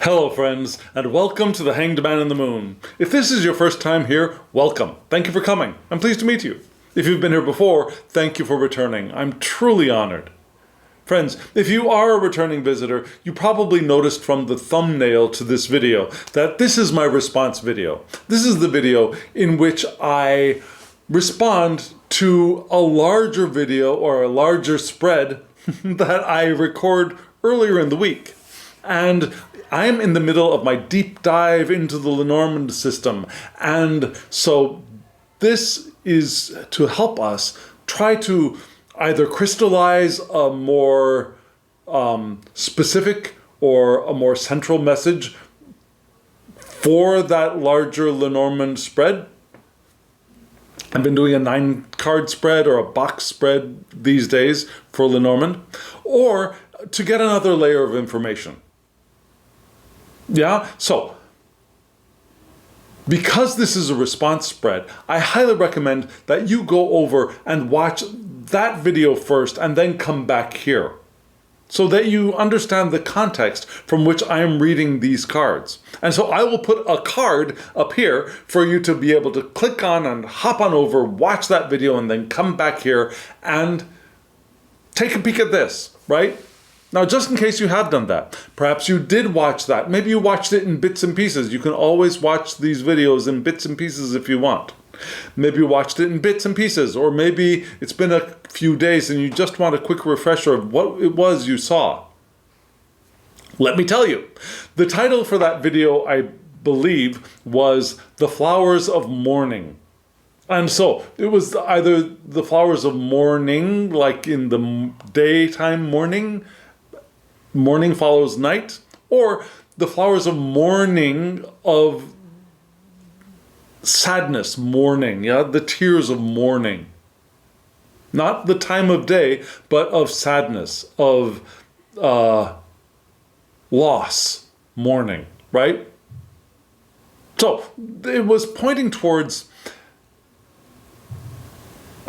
Hello friends, and welcome to the Hanged Man in the Moon. If this is your first time here, welcome. Thank you for coming. I'm pleased to meet you. If you've been here before, thank you for returning. I'm truly honored. Friends, if you are a returning visitor, you probably noticed from the thumbnail to this video that this is my response video. This is the video in which I respond to a larger video or a larger spread that I record earlier in the week. And I'm in the middle of my deep dive into the Lenormand system. And so this is to help us try to either crystallize a more specific or a more central message for that larger Lenormand spread. I've been doing a 9-card spread or a box spread these days for Lenormand, or to get another layer of information. Yeah, so because this is a response spread, I highly recommend that you go over and watch that video first and then come back here so that you understand the context from which I am reading these cards. And so I will put a card up here for you to be able to click on and hop on over, watch that video, and then come back here and take a peek at this, right? Now, just in case you have done that, perhaps you did watch that. Maybe you watched it in bits and pieces. You can always watch these videos in bits and pieces if you want. Maybe you watched it in bits and pieces, or maybe it's been a few days and you just want a quick refresher of what it was you saw. Let me tell you, the title for that video, I believe, was The Flowers of Morning. And so it was either the flowers of morning, like in the daytime morning follows night, or the flowers of mourning, of sadness, mourning, yeah, the tears of mourning. Not the time of day, but of sadness, of loss, mourning, right? So it was pointing towards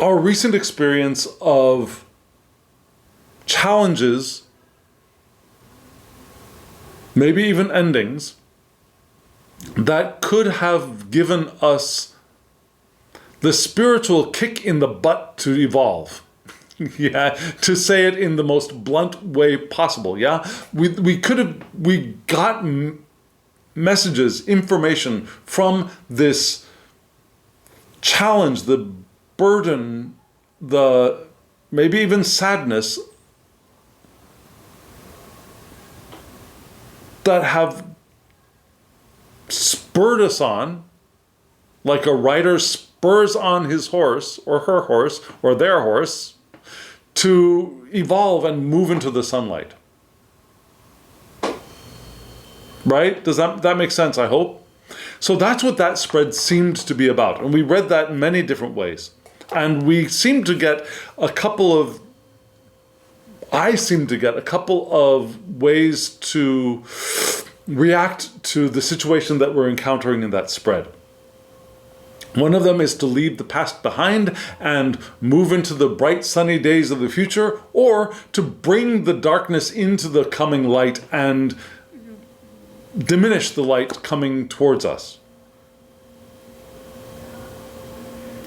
our recent experience of challenges, maybe even endings, that could have given us the spiritual kick in the butt to evolve. Yeah, to say it in the most blunt way possible. Yeah, we got messages, information from this challenge, the burden, the maybe even sadness that have spurred us on, like a rider spurs on his horse or her horse or their horse, to evolve and move into the sunlight. Right? Does that make sense, I hope? So that's what that spread seemed to be about. And we read that in many different ways. And we seemed to get I seem to get a couple of ways to react to the situation that we're encountering in that spread. One of them is to leave the past behind and move into the bright sunny days of the future, or to bring the darkness into the coming light and diminish the light coming towards us.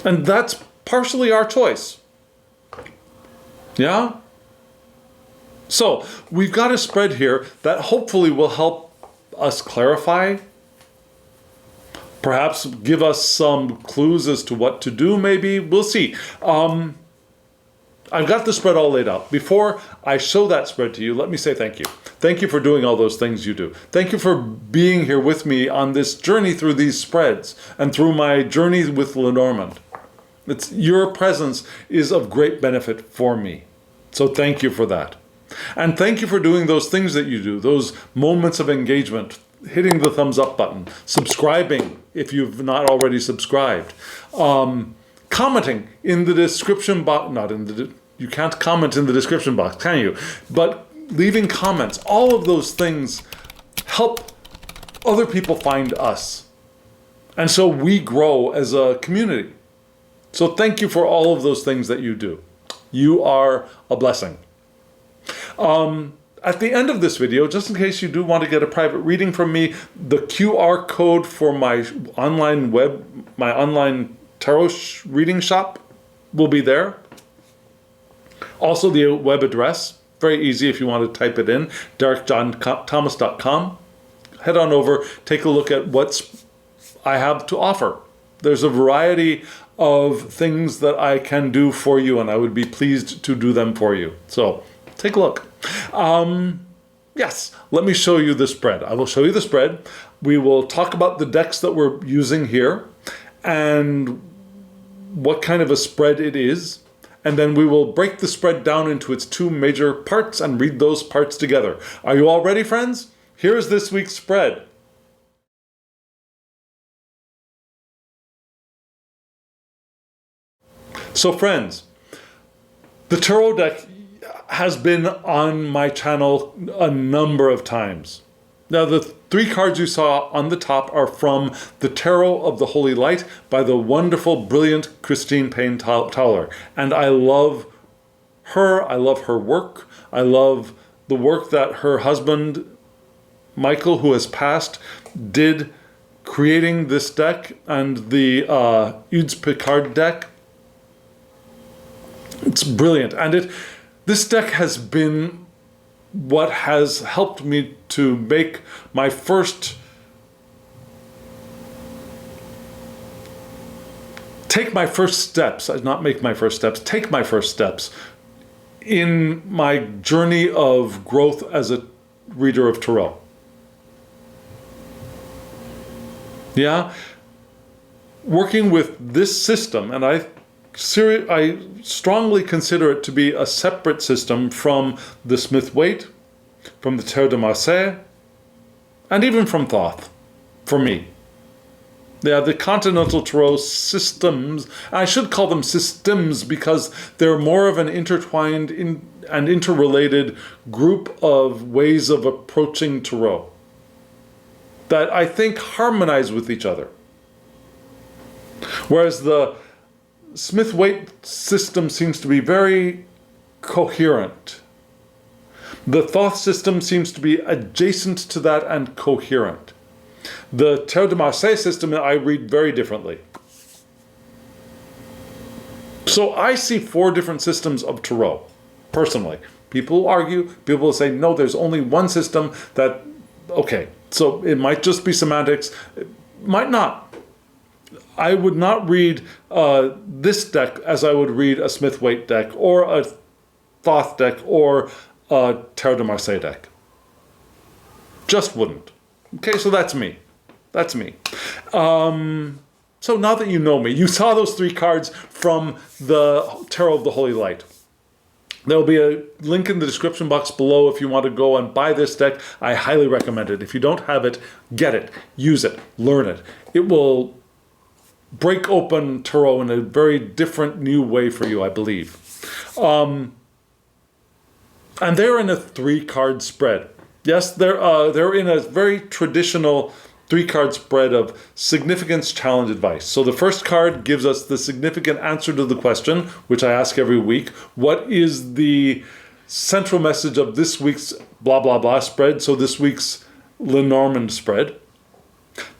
And that's partially our choice. Yeah? So we've got a spread here that hopefully will help us clarify, perhaps give us some clues as to what to do, maybe. We'll see. I've got the spread all laid out. Before I show that spread to you, let me say thank you. Thank you for doing all those things you do. Thank you for being here with me on this journey through these spreads and through my journey with Lenormand. Your presence is of great benefit for me. So thank you for that. And thank you for doing those things that you do, those moments of engagement, hitting the thumbs up button, subscribing if you've not already subscribed, commenting in the description box, you can't comment in the description box, can you? But leaving comments, all of those things help other people find us. And so we grow as a community. So thank you for all of those things that you do. You are a blessing. at the end of this video, just in case you do want to get a private reading from me, the QR code for my online tarot reading shop will be there. Also the web address, very easy if you want to type it in, derekjohnthomas.com. Head on over, take a look at what I have to offer. There's a variety of things that I can do for you, and I would be pleased to do them for you. So take a look. Yes, let me show you the spread. I will show you the spread. We will talk about the decks that we're using here and what kind of a spread it is. And then we will break the spread down into its two major parts and read those parts together. Are you all ready, friends? Here's this week's spread. So friends, the tarot deck has been on my channel a number of times. Now the three cards you saw on the top are from the Tarot of the Holy Light by the wonderful, brilliant Christine Payne Towler. And I love her work. I love the work that her husband, Michael, who has passed, did creating this deck and the Udes Picard deck. It's brilliant. And this deck has been what has helped me to make my take my first steps in my journey of growth as a reader of tarot. Yeah, working with this system, and I strongly consider it to be a separate system from the Smith-Waite, from the Tarot de Marseille, and even from Thoth, for me. Yeah, the Continental Tarot systems, I should call them systems because they're more of an intertwined and interrelated group of ways of approaching tarot that I think harmonize with each other. Whereas the Smith-Waite system seems to be very coherent. The Thoth system seems to be adjacent to that and coherent. The Tarot de Marseille system I read very differently. So I see four different systems of tarot, personally. People argue, people will say, no, there's only one system that, okay, so it might just be semantics, it might not. I would not read this deck as I would read a Smith-Waite deck or a Thoth deck or a Tarot de Marseille deck. Just wouldn't. Okay, so that's me. That's me. So now that you know me, you saw those three cards from the Tarot of the Holy Light. There will be a link in the description box below if you want to go and buy this deck. I highly recommend it. If you don't have it, get it, use it, learn it. It will break open tarot in a very different, new way for you, I believe. And they're in a three-card spread. Yes, they're in a very traditional three-card spread of significance, challenge, advice. So the first card gives us the significant answer to the question, which I ask every week. What is the central message of this week's blah, blah, blah spread? So this week's Lenormand Spread.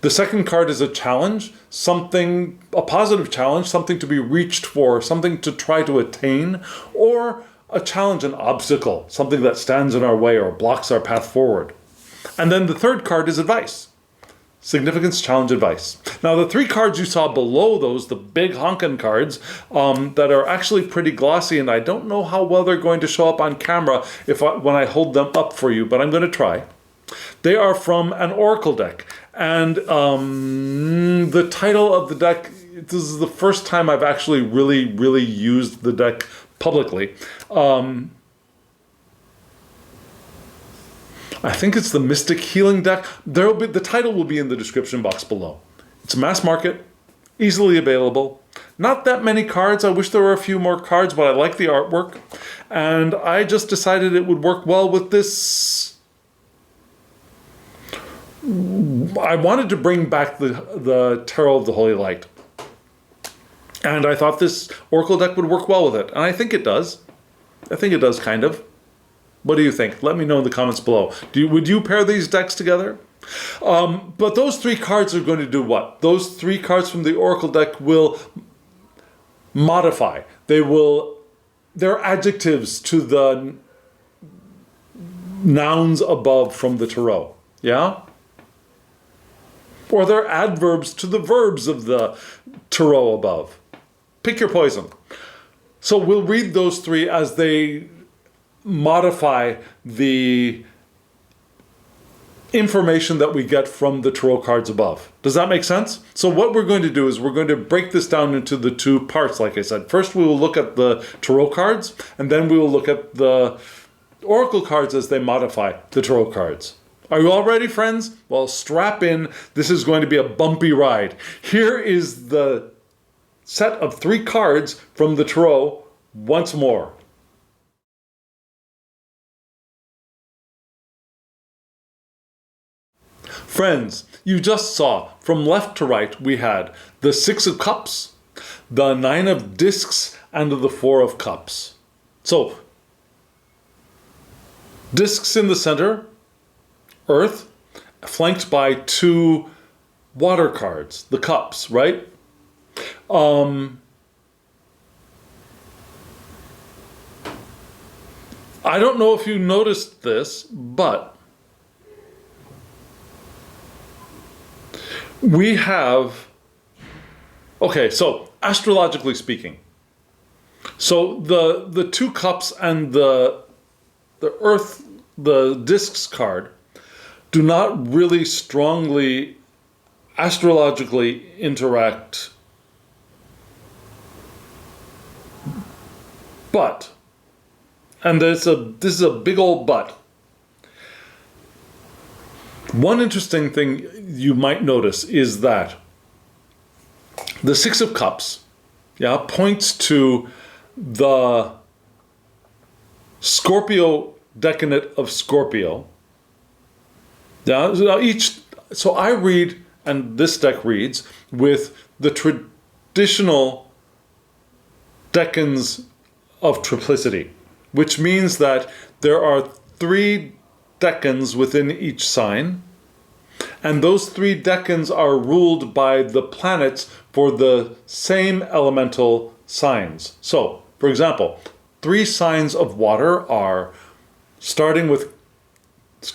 The second card is a challenge, a positive challenge, something to be reached for, something to try to attain, or a challenge, an obstacle, something that stands in our way or blocks our path forward. And then the third card is advice. Significance, challenge, advice. Now the three cards you saw below those, the big honkin' cards, that are actually pretty glossy, and I don't know how well they're going to show up on camera when I hold them up for you, but I'm going to try. They are from an oracle deck. And the title of the deck, this is the first time I've actually really used the deck publicly. I think it's the Mystic Healing deck. The title will be in the description box below. It's mass market, easily available. Not that many cards. I wish there were a few more cards, but I like the artwork. And I just decided it would work well with this. I wanted to bring back the Tarot of the Holy Light. And I thought this Oracle deck would work well with it. And I think it does. I think it does, kind of. What do you think? Let me know in the comments below. Would you pair these decks together? But those three cards are going to do what? Those three cards from the Oracle deck will modify. They're adjectives to the nouns above from the tarot. Yeah? Or they're adverbs to the verbs of the tarot above. Pick your poison. So we'll read those three as they modify the information that we get from the tarot cards above. Does that make sense? So what we're going to do is we're going to break this down into the two parts, like I said. First, we will look at the tarot cards, and then we will look at the Oracle cards as they modify the tarot cards. Are you all ready, friends? Well, strap in. This is going to be a bumpy ride. Here is the set of three cards from the tarot once more. Friends, you just saw from left to right we had the Six of Cups, the Nine of Discs, and the Four of Cups. So, discs in the center, Earth, flanked by two water cards, the cups, right? I don't know if you noticed this, but we have, okay, so astrologically speaking, so the two cups and the Earth, the discs card, do not really strongly astrologically interact. But, and this is a big old but. One interesting thing you might notice is that the Six of Cups, yeah, points to the Scorpio decadent of Scorpio. Yeah, so I read, and this deck reads, with the traditional decans of triplicity, which means that there are three decans within each sign, and those three decans are ruled by the planets for the same elemental signs. So, for example, three signs of water are, starting with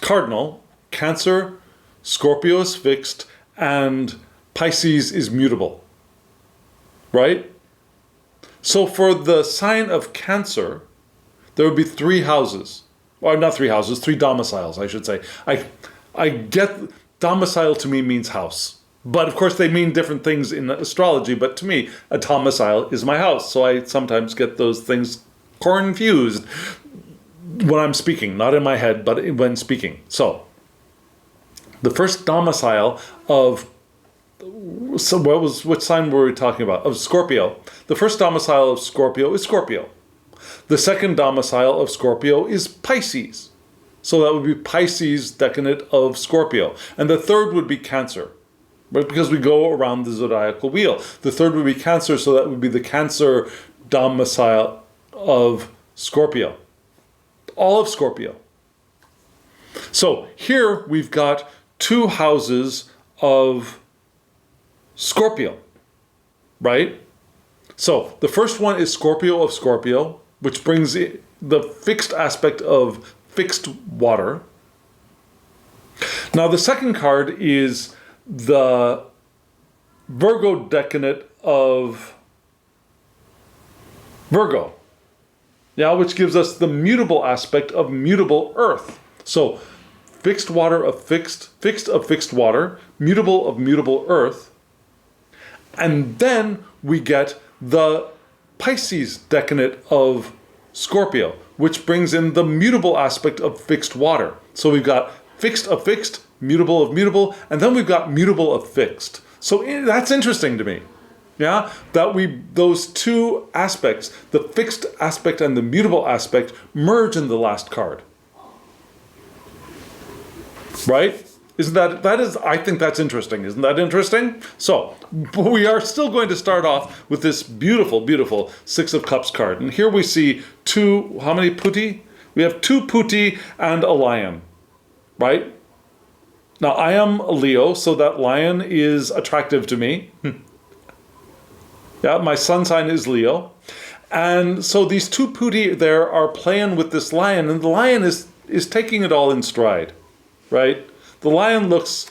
cardinal, Cancer, Scorpio is fixed, and Pisces is mutable, right? So for the sign of Cancer, there would be three houses, or not three houses, three domiciles, I should say. I get domicile to me means house, but of course they mean different things in astrology, but to me, a domicile is my house, so I sometimes get those things confused when I'm speaking, not in my head, but when speaking. So, the first domicile of, so which sign were we talking about? Of Scorpio. The first domicile of Scorpio is Scorpio. The second domicile of Scorpio is Pisces. So that would be Pisces decadent of Scorpio. And the third would be Cancer. But because we go around the zodiacal wheel. The third would be Cancer, so that would be the Cancer domicile of Scorpio. All of Scorpio. So here we've got two houses of Scorpio, right? So the first one is Scorpio of Scorpio, which brings the fixed aspect of fixed water. Now the second card is the Virgo decadent of Virgo, yeah, which gives us the mutable aspect of mutable earth. So fixed water of fixed of fixed water, mutable of mutable earth. And then we get the Pisces decadent of Scorpio, which brings in the mutable aspect of fixed water. So we've got fixed of fixed, mutable of mutable, and then we've got mutable of fixed. So that's interesting to me. Yeah, that those two aspects, the fixed aspect and the mutable aspect, merge in the last card. Right? I think that's interesting. Isn't that interesting? So, we are still going to start off with this beautiful, beautiful Six of Cups card. And here we see two, how many putti? We have two putti and a lion, right? Now, I am a Leo, so that lion is attractive to me. Yeah, my sun sign is Leo. And so these two putti there are playing with this lion, and the lion is taking it all in stride, right? The lion looks,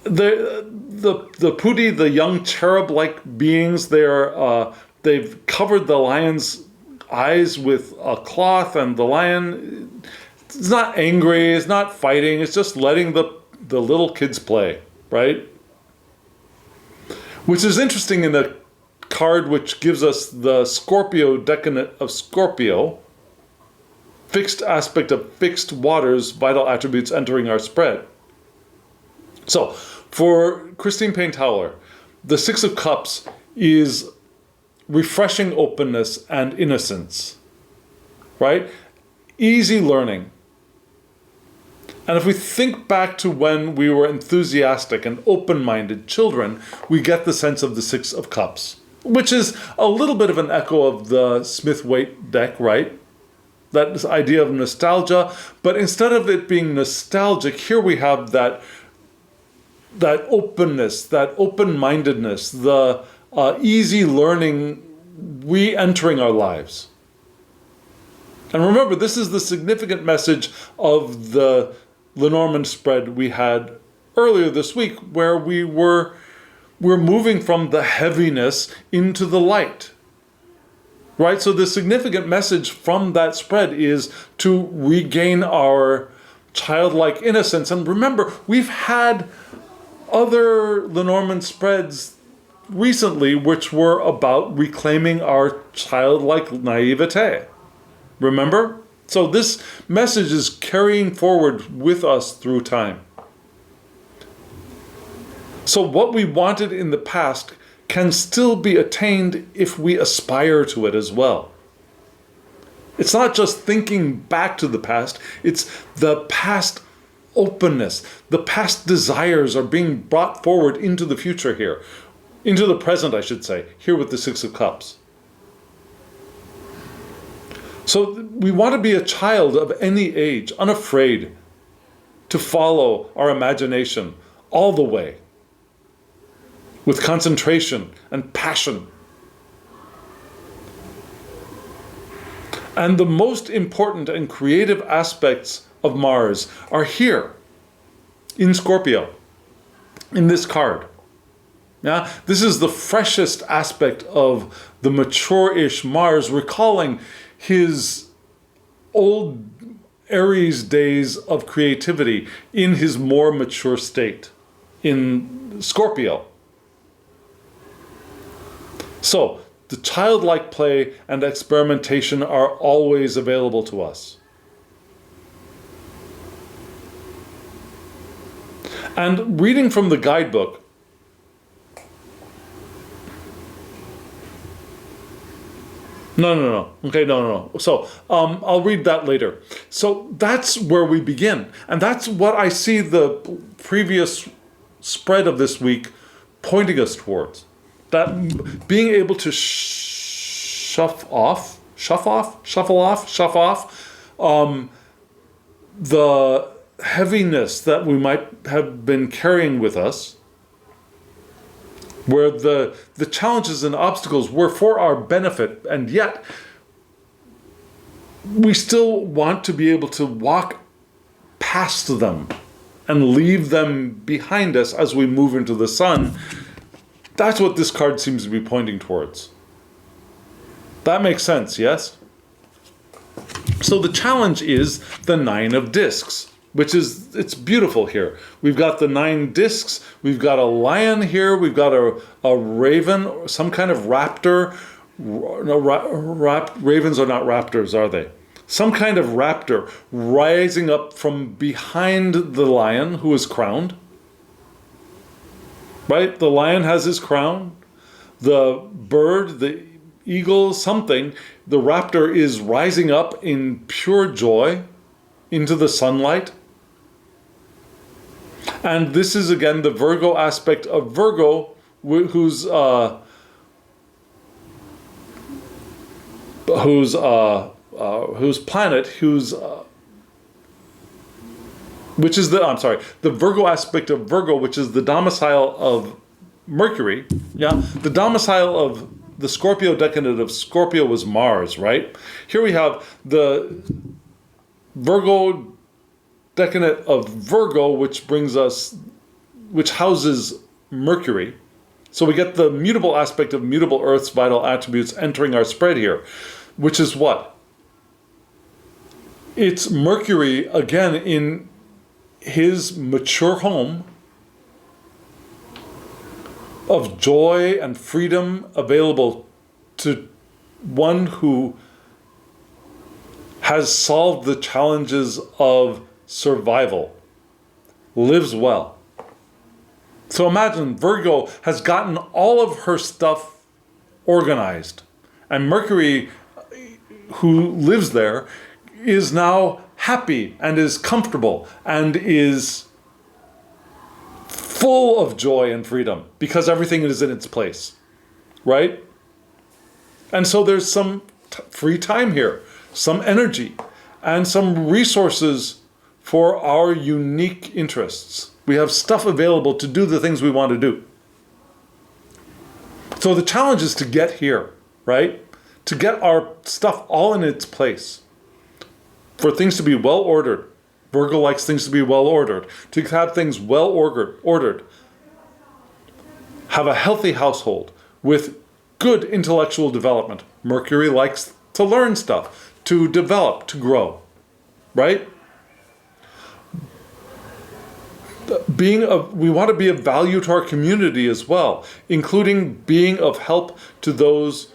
the putti, the young cherub-like beings, they've covered the lion's eyes with a cloth, and the lion is not angry, it's not fighting, it's just letting the little kids play, right? Which is interesting in the card which gives us the Scorpio decadent of Scorpio, fixed aspect of fixed waters, vital attributes entering our spread. So, for Christine Payne Towler, the Six of Cups is refreshing openness and innocence, right? Easy learning. And if we think back to when we were enthusiastic and open-minded children, we get the sense of the Six of Cups, which is a little bit of an echo of the Smith-Waite deck, right? That idea of nostalgia, but instead of it being nostalgic, here we have that openness, that open-mindedness, the easy learning re-entering our lives. And remember, this is the significant message of the Lenormand Spread we had earlier this week, where we're moving from the heaviness into the light. Right? So the significant message from that spread is to regain our childlike innocence. And remember, we've had other Lenormand spreads recently which were about reclaiming our childlike naivete. Remember? So this message is carrying forward with us through time. So what we wanted in the past can still be attained if we aspire to it as well. It's not just thinking back to the past, it's the past openness. The past desires are being brought forward into the future here. Into the present, I should say, here with the Six of Cups. So we want to be a child of any age, unafraid to follow our imagination all the way, with concentration and passion. And the most important and creative aspects of Mars are here, in Scorpio, in this card. Yeah, this is the freshest aspect of the mature-ish Mars, recalling his old Aries days of creativity in his more mature state, in Scorpio. So, the childlike play and experimentation are always available to us. And reading from the guidebook, No. Okay, no. So, I'll read that later. So that's where we begin. And that's what I see the previous spread of this week pointing us towards. That being able to shuffle off the heaviness that we might have been carrying with us, where the challenges and obstacles were for our benefit, and yet we still want to be able to walk past them and leave them behind us as we move into the sun. That's what this card seems to be pointing towards. That makes sense, yes? So the challenge is the Nine of Discs, which is, it's beautiful here. We've got the 9 discs, we've got a lion here, we've got a raven, some kind of raptor. Ravens are not raptors, are they? Some kind of raptor rising up from behind the lion who is crowned. Right? The lion has his crown. The bird, the eagle, something, the raptor is rising up in pure joy into the sunlight. And this is again the Virgo aspect of Virgo, whose which is the Virgo aspect of Virgo, which is the domicile of Mercury. Yeah, the domicile of the Scorpio decadent of Scorpio was Mars, right? Here we have the Virgo decadent of Virgo, which houses Mercury. So we get the mutable aspect of mutable Earth's vital attributes entering our spread here, which is what? It's Mercury, again, in his mature home of joy and freedom available to one who has solved the challenges of survival, lives well. So imagine Virgo has gotten all of her stuff organized, and Mercury, who lives there, is now happy and is comfortable and is full of joy and freedom because everything is in its place, right? And so there's some free time here, some energy, and some resources for our unique interests. We have stuff available to do the things we want to do. So the challenge is to get here, right? To get our stuff all in its place. For things to be well ordered. Virgo likes things to be well ordered. To have things well ordered. Have a healthy household with good intellectual development. Mercury likes to learn stuff, to develop, to grow, right? We want to be of value to our community as well, including being of help to those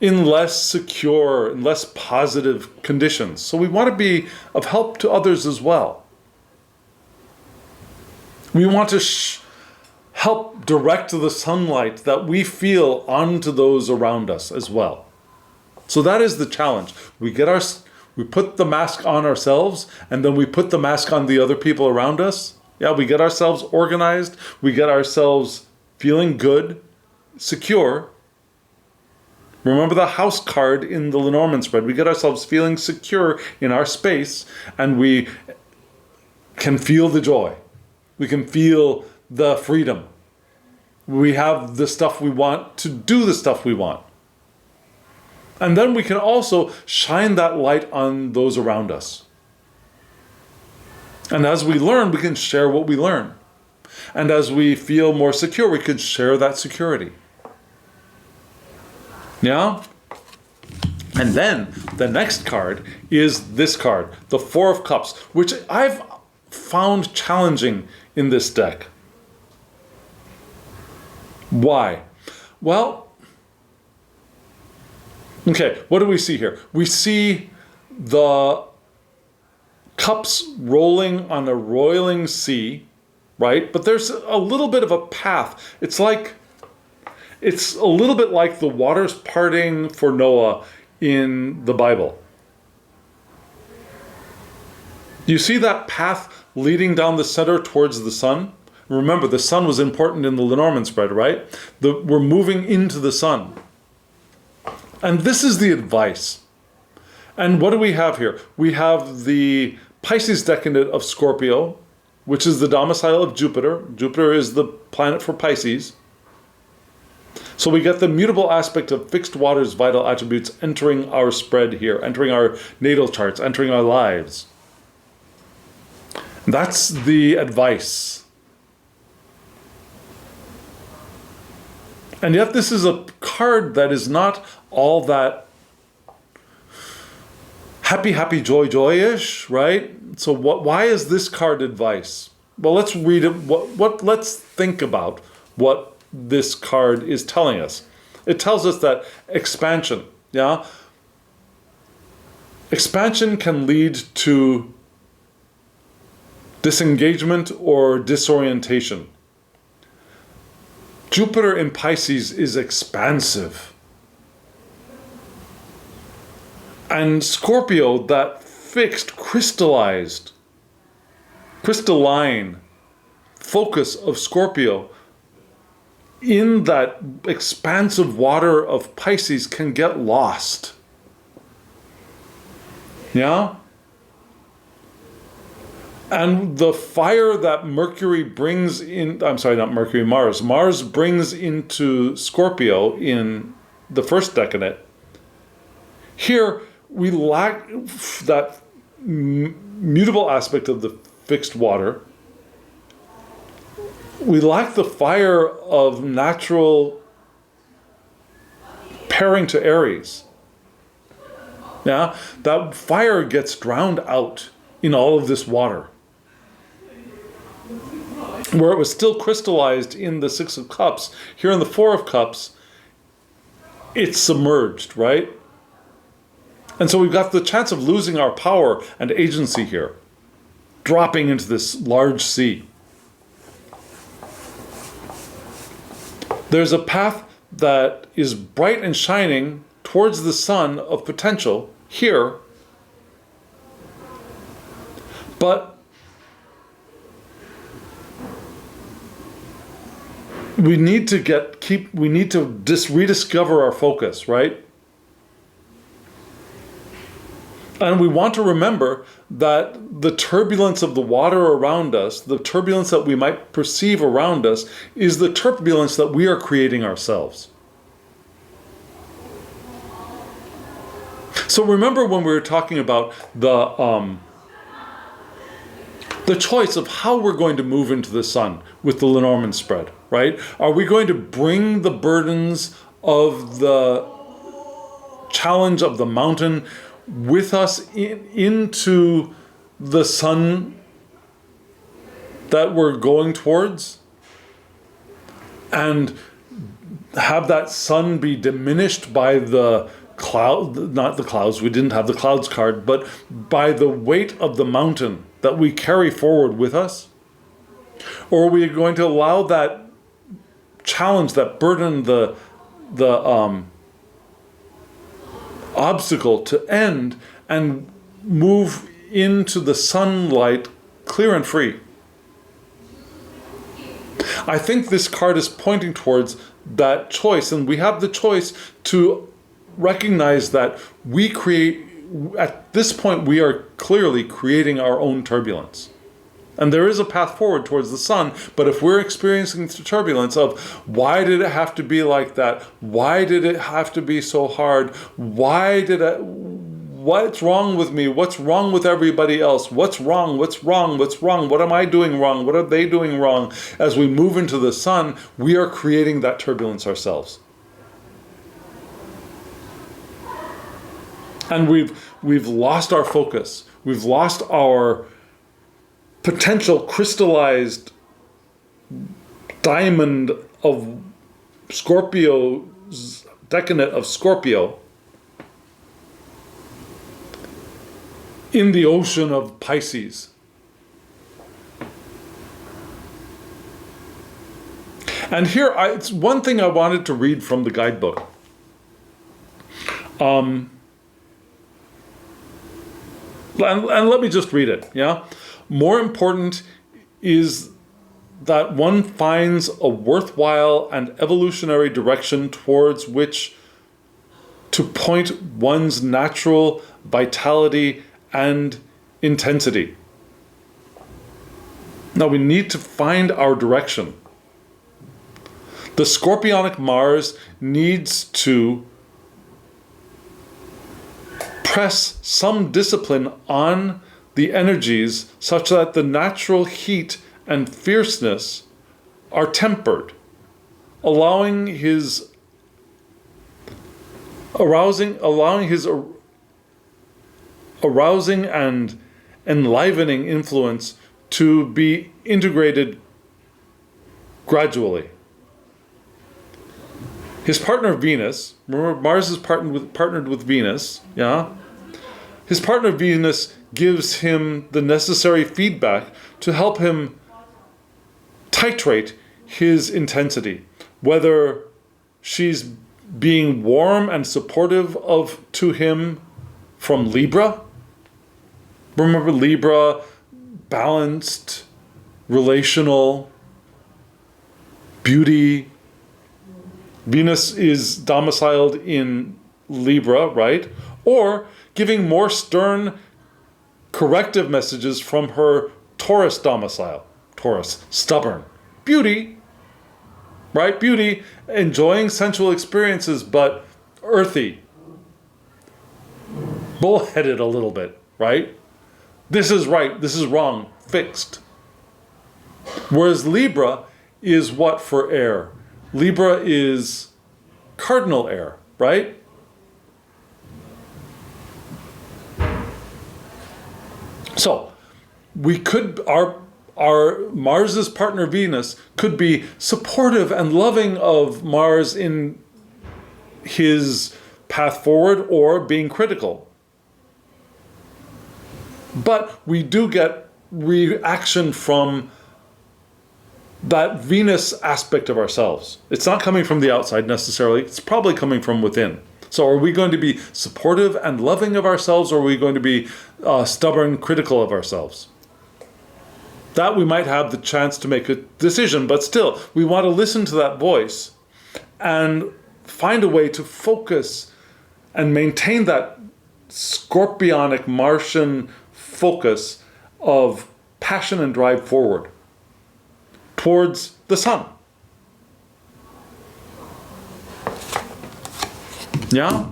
in less secure and less positive conditions. So we want to be of help to others as well. We want to help direct the sunlight that we feel onto those around us as well. So that is the challenge. We put the mask on ourselves, and then we put the mask on the other people around us. Yeah, we get ourselves organized, we get ourselves feeling good, secure. Remember the house card in the Lenormand Spread. We get ourselves feeling secure in our space, and we can feel the joy. We can feel the freedom. We have the stuff we want to do the stuff we want. And then we can also shine that light on those around us. And as we learn, we can share what we learn. And as we feel more secure, we can share that security. Yeah? And then the next card is this card, the Four of Cups, which I've found challenging in this deck. Why? Well, okay, what do we see here? We see the cups rolling on a roiling sea, right? But there's a little bit of a path. It's a little bit like the waters parting for Noah in the Bible. You see that path leading down the center towards the sun? Remember, the sun was important in the Lenormand Spread, right? We're moving into the sun. And this is the advice. And what do we have here? We have the Pisces decadent of Scorpio, which is the domicile of Jupiter. Jupiter is the planet for Pisces. So we get the mutable aspect of fixed waters vital attributes entering our spread here, entering our natal charts, entering our lives. That's the advice. And yet this is a card that is not all that happy, joy-ish, right? So why is this card advice? Well, let's read it. Let's think about what this card is telling us. It tells us that expansion, yeah? Expansion can lead to disengagement or disorientation. Jupiter in Pisces is expansive. And Scorpio, that fixed, crystalline focus of Scorpio in that expansive water of Pisces can get lost. Yeah? And the fire that Mercury brings in, I'm sorry, not Mercury, Mars. Mars brings into Scorpio in the first decanate. Here, we lack that mutable aspect of the fixed water. We lack the fire of natural pairing to Aries. Yeah, that fire gets drowned out in all of this water. Where it was still crystallized in the Six of Cups, here in the Four of Cups, it's submerged, right? And so we've got the chance of losing our power and agency here, dropping into this large sea. There's a path that is bright and shining towards the sun of potential here, but we need to rediscover our focus, right? And we want to remember that the turbulence of the water around us, the turbulence that we might perceive around us, is the turbulence that we are creating ourselves. So remember when we were talking about the choice of how we're going to move into the sun with the Lenormand spread, right? Are we going to bring the burdens of the challenge of the mountain with us into the sun that we're going towards, and have that sun be diminished by the cloud, not the clouds, we didn't have the clouds card, but by the weight of the mountain that we carry forward with us? Or are we going to allow that challenge, that burden, the obstacle to end and move into the sunlight clear and free? I think this card is pointing towards that choice, and we have the choice to recognize that we create, at this point, we are clearly creating our own turbulence. And there is a path forward towards the sun, but if we're experiencing the turbulence of why did it have to be like that? Why did it have to be so hard? What's wrong with me? What's wrong with everybody else? What's wrong? What's wrong? What's wrong? What am I doing wrong? What are they doing wrong? As we move into the sun, we are creating that turbulence ourselves. And we've lost our focus. We've lost our potential crystallized diamond of Scorpio's decanate of Scorpio in the ocean of Pisces. And here, it's one thing I wanted to read from the guidebook. And let me just read it, yeah? More important is that one finds a worthwhile and evolutionary direction towards which to point one's natural vitality and intensity. Now we need to find our direction. The Scorpionic Mars needs to press some discipline on the energies such that the natural heat and fierceness are tempered, allowing his arousing and enlivening influence to be integrated gradually. His partner Venus, remember Mars is partnered with Venus, yeah? His partner Venus gives him the necessary feedback to help him titrate his intensity, whether she's being warm and supportive to him from Libra. Remember Libra, balanced, relational, beauty. Venus is domiciled in Libra, right? or giving more stern corrective messages from her Taurus domicile. Taurus, stubborn. Beauty, right? Beauty, enjoying sensual experiences, but earthy. Bullheaded a little bit, right? This is right, this is wrong, fixed. Whereas Libra is what for air? Libra is cardinal air, right? So, we could, our Mars's partner Venus could be supportive and loving of Mars in his path forward or being critical. But we do get reaction from that Venus aspect of ourselves. It's not coming from the outside necessarily, it's probably coming from within. So are we going to be supportive and loving of ourselves, or are we going to be stubborn, critical of ourselves? That we might have the chance to make a decision, but still, we want to listen to that voice and find a way to focus and maintain that scorpionic Martian focus of passion and drive forward towards the sun. Yeah?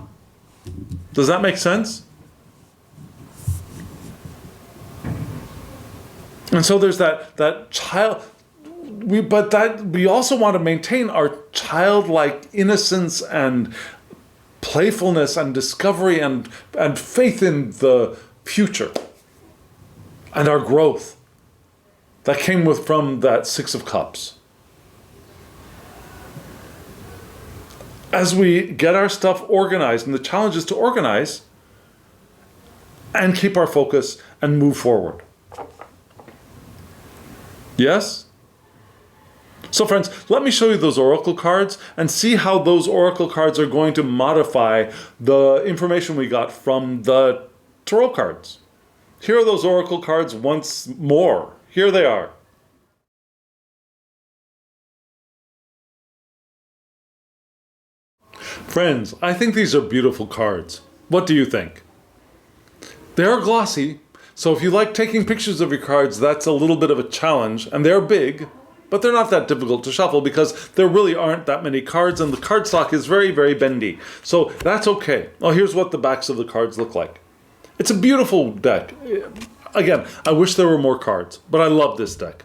Does that make sense? And so there's that child, we also want to maintain our childlike innocence and playfulness and discovery and faith in the future and our growth that came from that Six of Cups. As we get our stuff organized, and the challenge is to organize and keep our focus and move forward. Yes? So friends, let me show you those oracle cards and see how those oracle cards are going to modify the information we got from the tarot cards. Here are those oracle cards once more. Here they are. Friends, I think these are beautiful cards. What do you think? They are glossy, so if you like taking pictures of your cards, that's a little bit of a challenge, and they're big, but they're not that difficult to shuffle because there really aren't that many cards, and the cardstock is very, very bendy. So that's okay. Oh, here's what the backs of the cards look like. It's a beautiful deck. Again, I wish there were more cards, but I love this deck.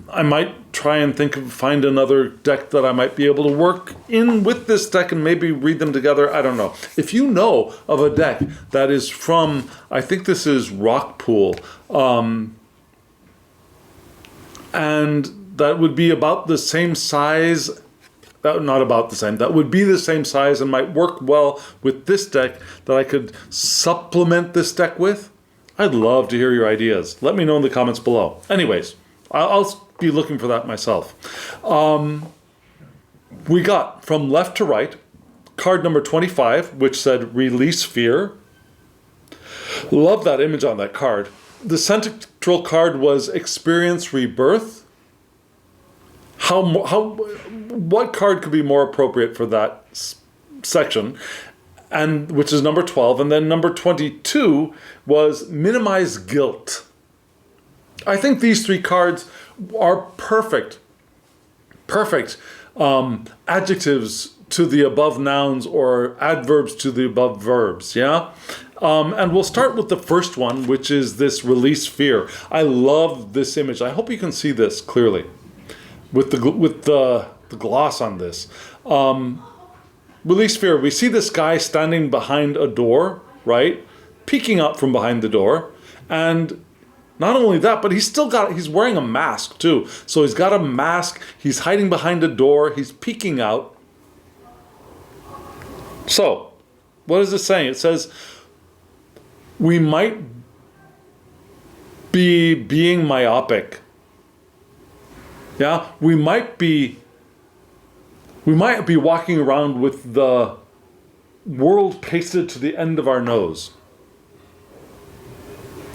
I might try and find another deck that I might be able to work in with this deck and maybe read them together. I don't know. If you know of a deck that is from, I think this is Rockpool, and that would be about the same size, not about the same, that would be the same size and might work well with this deck that I could supplement this deck with, I'd love to hear your ideas. Let me know in the comments below. Anyways, I'll be looking for that myself. We got from left to right, card number 25, which said Release Fear. Love that image on that card. The central card was Experience Rebirth. What card could be more appropriate for that section? And which is number 12, and then number 22 was Minimize Guilt. I think these three cards are perfect adjectives to the above nouns or adverbs to the above verbs, yeah? And we'll start with the first one, which is this Release Fear. I love this image. I hope you can see this clearly with the gloss on this. Release Fear, we see this guy standing behind a door, right? Peeking up from behind the door. And not only that, but he's wearing a mask too. So he's got a mask, he's hiding behind a door, he's peeking out. So, what is it saying? It says, we might be being myopic. Yeah, we might be walking around with the world pasted to the end of our nose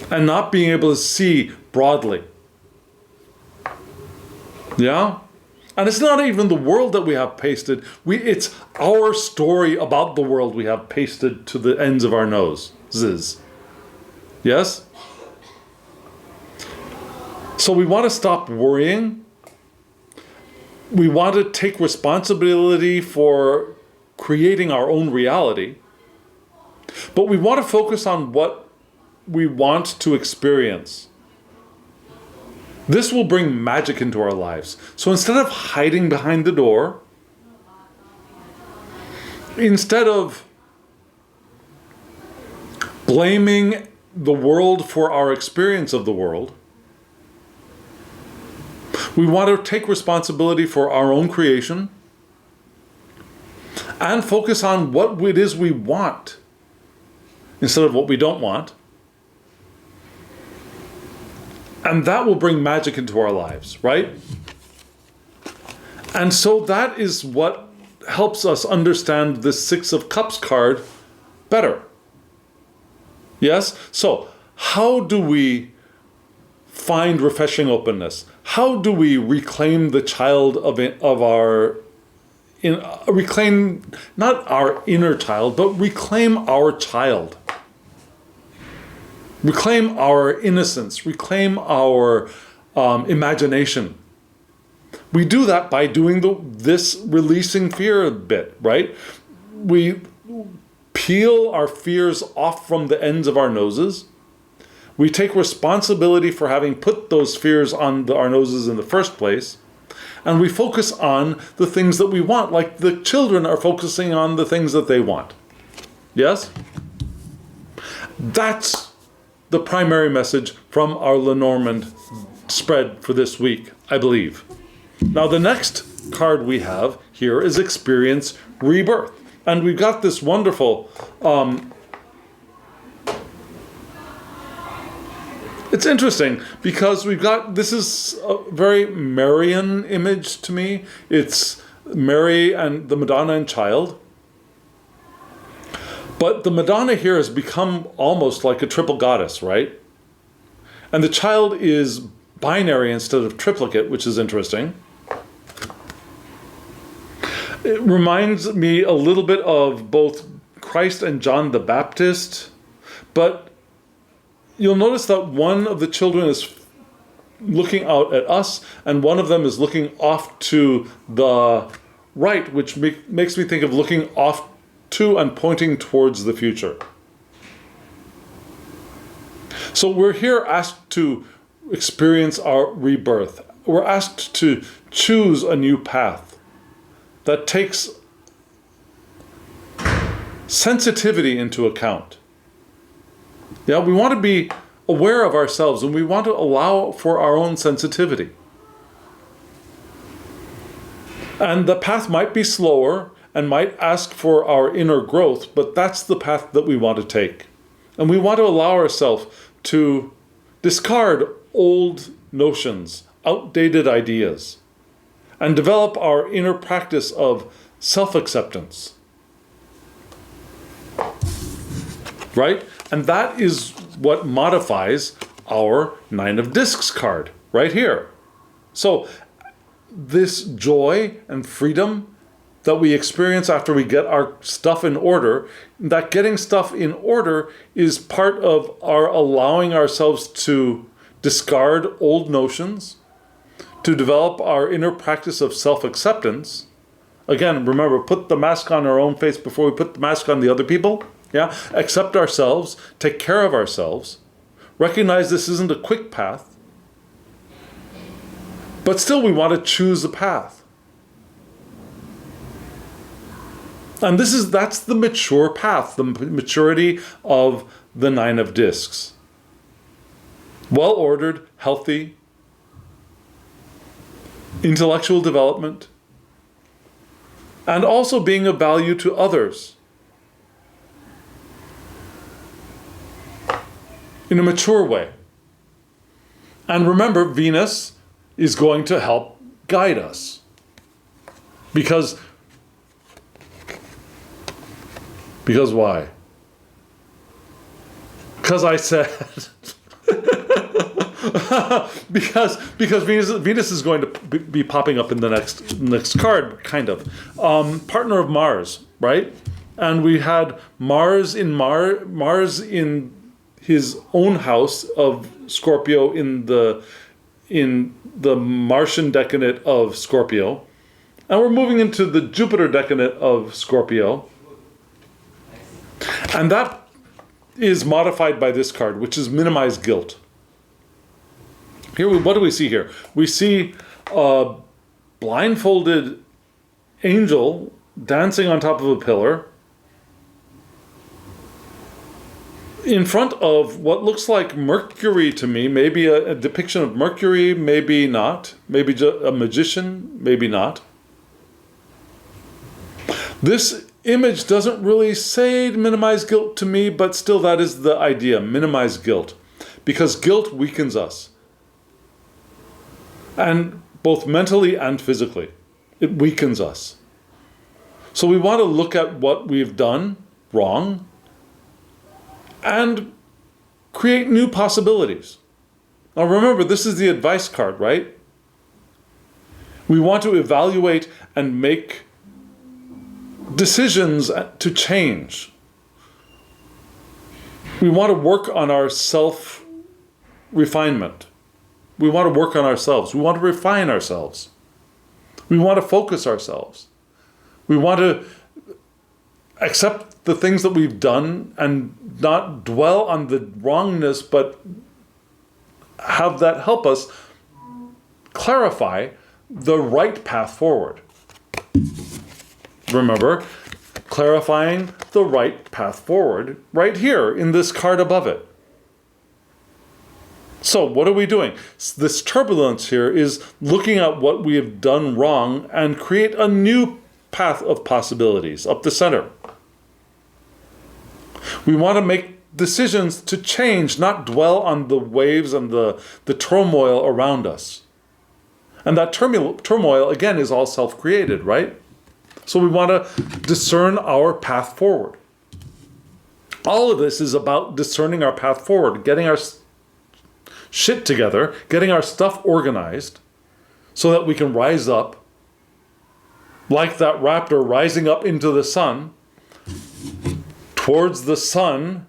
and not being able to see broadly. Yeah? And it's not even the world that we have pasted. It's our story about the world we have pasted to the ends of our noses. Yes? So we want to stop worrying. We want to take responsibility for creating our own reality. But we want to focus on what we want to experience. This will bring magic into our lives. So instead of hiding behind the door, instead of blaming the world for our experience of the world, we want to take responsibility for our own creation and focus on what it is we want instead of what we don't want. And that will bring magic into our lives, right? And so that is what helps us understand the Six of Cups card better. Yes? So, how do we find refreshing openness? How do we reclaim the child of our, reclaim not our inner child, but reclaim our child? Reclaim our innocence, reclaim our imagination. We do that by doing this releasing fear bit, right? We peel our fears off from the ends of our noses. We take responsibility for having put those fears on our noses in the first place. And we focus on the things that we want, like the children are focusing on the things that they want. Yes? That's the primary message from our Lenormand spread for this week, I believe. Now, the next card we have here is Experience Rebirth. And we've got this wonderful, it's interesting because this is a very Marian image to me. It's Mary and the Madonna and Child. But the Madonna here has become almost like a triple goddess, right? And the child is binary instead of triplicate, which is interesting. It reminds me a little bit of both Christ and John the Baptist, but you'll notice that one of the children is looking out at us, and one of them is looking off to the right, which makes me think of looking off to and pointing towards the future. So we're here asked to experience our rebirth. We're asked to choose a new path that takes sensitivity into account. Yeah, we want to be aware of ourselves and we want to allow for our own sensitivity. And the path might be slower and might ask for our inner growth, but that's the path that we want to take. And we want to allow ourselves to discard old notions, outdated ideas, and develop our inner practice of self-acceptance. Right? And that is what modifies our Nine of Discs card right here. So this joy and freedom that we experience after we get our stuff in order, that getting stuff in order is part of our allowing ourselves to discard old notions, to develop our inner practice of self-acceptance. Again, remember, put the mask on our own face before we put the mask on the other people. Yeah, accept ourselves, take care of ourselves, recognize this isn't a quick path, but still we want to choose a path. And that's the mature path, the maturity of the Nine of Discs. Well-ordered, healthy, intellectual development, and also being of value to others in a mature way. And remember, Venus is going to help guide us. Because why? Because I said, because Venus is going to be popping up in the next card, kind of. Partner of Mars, right? And we had Mars in his own house of Scorpio in the Martian decade of Scorpio, and we're moving into the Jupiter decade of Scorpio, and that is modified by this card, which is minimize guilt. Here, what do we see here? We see a blindfolded angel dancing on top of a pillar in front of what looks like Mercury to me, maybe a depiction of Mercury, maybe not, maybe just a magician, maybe not. This image doesn't really say minimize guilt to me, but still that is the idea, minimize guilt. Because guilt weakens us. And both mentally and physically, it weakens us. So we want to look at what we've done wrong and create new possibilities. Now remember, this is the advice card, right? We want to evaluate and make decisions to change. We want to work on our self-refinement. We want to work on ourselves. We want to refine ourselves. We want to focus ourselves. We want to accept the things that we've done and not dwell on the wrongness, but have that help us clarify the right path forward. Remember, clarifying the right path forward right here in this card above it. So what are we doing? This turbulence here is looking at what we have done wrong and create a new path of possibilities up the center. We want to make decisions to change, not dwell on the waves and the turmoil around us. And that turmoil, again, is all self-created, right? So we want to discern our path forward. All of this is about discerning our path forward, getting our shit together, getting our stuff organized so that we can rise up like that raptor rising up into the sun, towards the sun,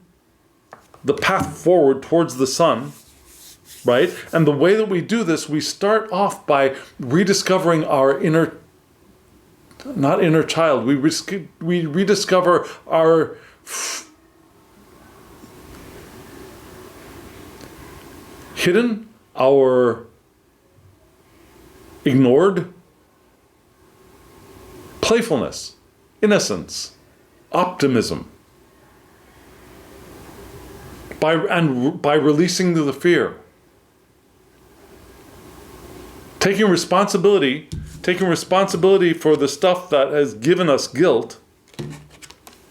the path forward towards the sun, right? And the way that we do this, we start off by rediscovering our not inner child, we rediscover our hidden, our ignored playfulness, innocence, optimism, by releasing the fear, taking responsibility for the stuff that has given us guilt,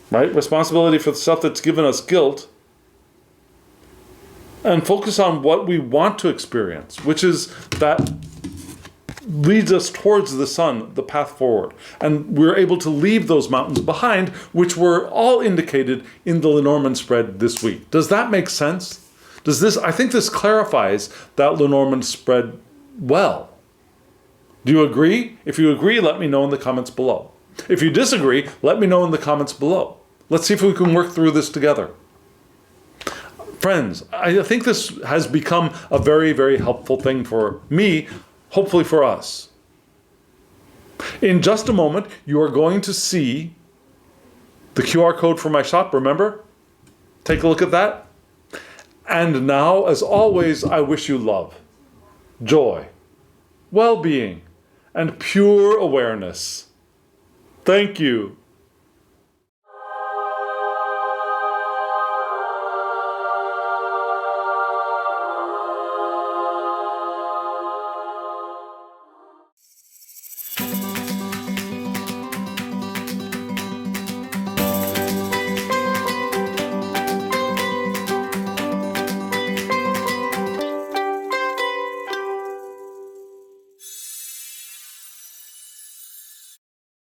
right? Responsibility for the stuff that's given us guilt, and focus on what we want to experience, which is that leads us towards the sun, the path forward. And we're able to leave those mountains behind, which were all indicated in the Lenormand Spread this week. Does that make sense? I think this clarifies that Lenormand Spread well. Do you agree? If you agree, let me know in the comments below. If you disagree, let me know in the comments below. Let's see if we can work through this together. Friends, I think this has become a very, very helpful thing for me, hopefully for us. In just a moment, you are going to see the QR code for my shop, remember? Take a look at that. And now, as always, I wish you love, joy, well-being, and pure awareness. Thank you.